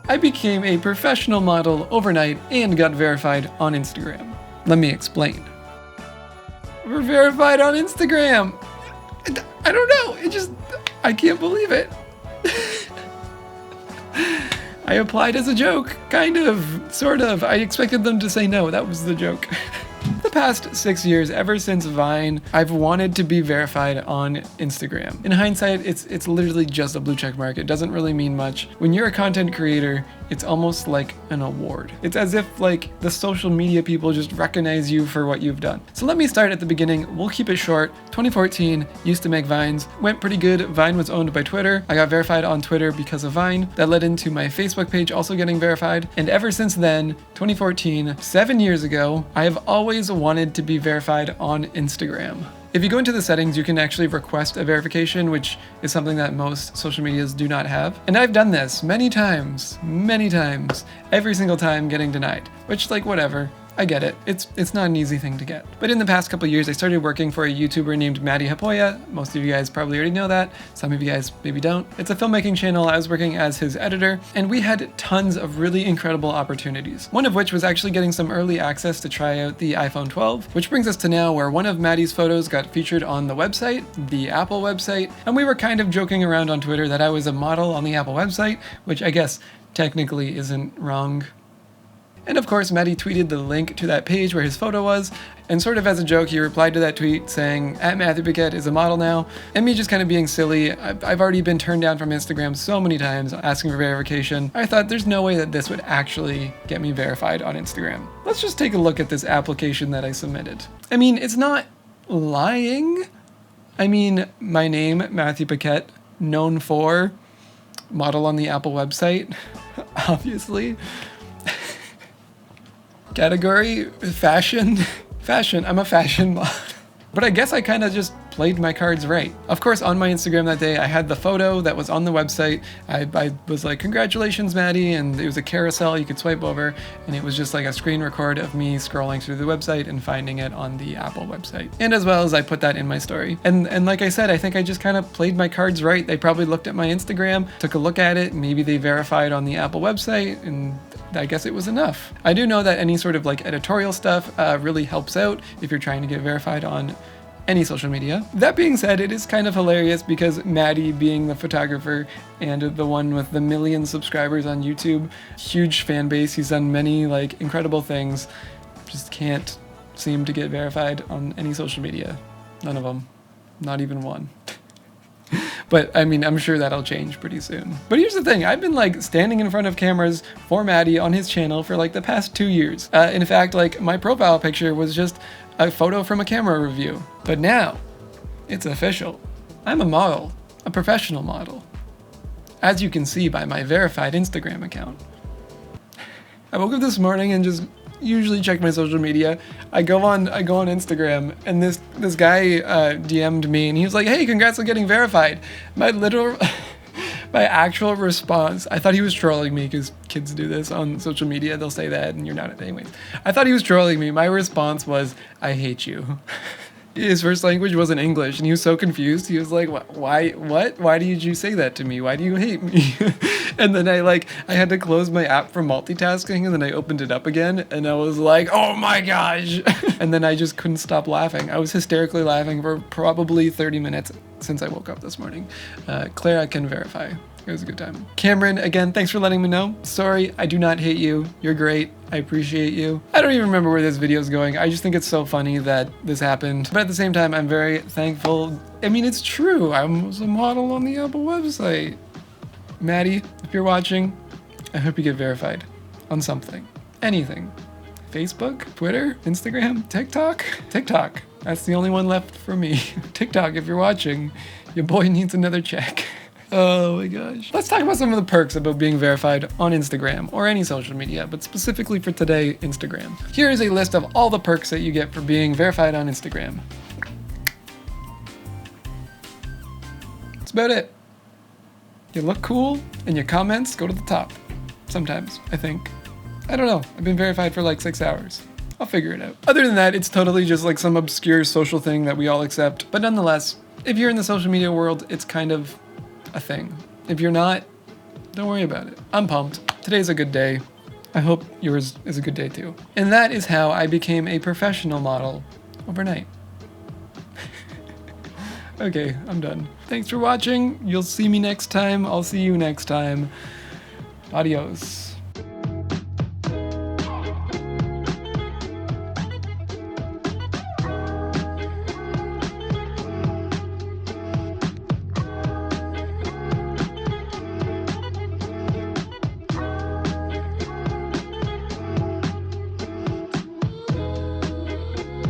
I became a professional model overnight and got verified on Instagram. Let me explain. We're verified on Instagram. I don't know. I can't believe it. I applied as a joke, kind of, sort of. I expected them to say no, that was the joke. The past 6 years, ever since Vine, I've wanted to be verified on Instagram. In hindsight, it's literally just a blue check mark. It doesn't really mean much. When you're a content creator, it's almost like an award. It's as if like the social media people just recognize you for what you've done. So let me start at the beginning. We'll keep it short. 2014, used to make Vines. Went pretty good. Vine was owned by Twitter. I got verified on Twitter because of Vine. That led into my Facebook page also getting verified. And ever since then, 2014, 7 years ago, I have always wanted to be verified on Instagram. If you go into the settings, you can actually request a verification, which is something that most social medias do not have. And I've done this many times, every single time getting denied, which like whatever. I get it. It's not an easy thing to get. But in the past couple of years, I started working for a YouTuber named Maddie Hapoya. Most of you guys probably already know that. Some of you guys maybe don't. It's a filmmaking channel. I was working as his editor, and we had tons of really incredible opportunities. One of which was actually getting some early access to try out the iPhone 12, which brings us to now where one of Maddie's photos got featured on the website, the Apple website, and we were kind of joking around on Twitter that I was a model on the Apple website, which I guess technically isn't wrong. And of course, Maddie tweeted the link to that page where his photo was, and sort of as a joke, he replied to that tweet saying, @Matthew Paquette is a model now. And me just kind of being silly, I've already been turned down from Instagram so many times asking for verification. I thought there's no way that this would actually get me verified on Instagram. Let's just take a look at this application that I submitted. I mean, it's not lying. I mean, my name, Matthew Paquette, known for model on the Apple website, obviously. Category, fashion. I'm a fashion model. But I guess I kind of just played my cards right. Of course, on my Instagram that day, I had the photo that was on the website. I was like, congratulations, Maddie, and it was a carousel you could swipe over, and it was just like a screen record of me scrolling through the website and finding it on the Apple website. And as well as I put that in my story. And like I said, I think I just kind of played my cards right. They probably looked at my Instagram, took a look at it, maybe they verified on the Apple website, and I guess it was enough. I do know that any sort of like editorial stuff really helps out if you're trying to get verified on any social media. That being said, it is kind of hilarious because Maddie, being the photographer and the one with the million subscribers on YouTube, huge fan base, he's done many like incredible things, just can't seem to get verified on any social media. None of them. Not even one. But I mean, I'm sure that'll change pretty soon. But here's the thing, I've been like standing in front of cameras for Maddie on his channel for like the past 2 years. In fact, like my profile picture was just a photo from a camera review. But now, it's official. I'm a model, a professional model. As you can see by my verified Instagram account. I woke up this morning and just usually check my social media. I go on Instagram, and this guy DM'd me, and he was like, "Hey, congrats on getting verified." My actual response, I thought he was trolling me because kids do this on social media. They'll say that and you're not. Anyways, I thought he was trolling me. My response was, "I hate you." His first language wasn't English, and he was so confused. He was like, "Why? What? Why did you say that to me? Why do you hate me?" And then I had to close my app from multitasking, and then I opened it up again, and I was like, "Oh my gosh!" And then I just couldn't stop laughing. I was hysterically laughing for probably 30 minutes since I woke up this morning. Claire, I can verify. It was a good time. Cameron, again, thanks for letting me know. Sorry, I do not hate you. You're great. I appreciate you. I don't even remember where this video is going. I just think it's so funny that this happened. But at the same time, I'm very thankful. I mean, it's true. I was a model on the Apple website. Maddie, if you're watching, I hope you get verified on something. Anything. Facebook, Twitter, Instagram, TikTok. TikTok. That's the only one left for me. TikTok, if you're watching, your boy needs another check. Oh my gosh. Let's talk about some of the perks about being verified on Instagram or any social media, but specifically for today, Instagram. Here is a list of all the perks that you get for being verified on Instagram. That's about it. You look cool and your comments go to the top. Sometimes, I think. I don't know. I've been verified for like 6 hours. I'll figure it out. Other than that, it's totally just like some obscure social thing that we all accept. But nonetheless, if you're in the social media world, it's kind of a thing. If you're not, Don't worry about it. I'm pumped. Today's a good day. I hope yours is a good day too. And that is how I became a professional model overnight. Okay, I'm done. Thanks for watching. You'll see me next time. I'll see you next time. Adios.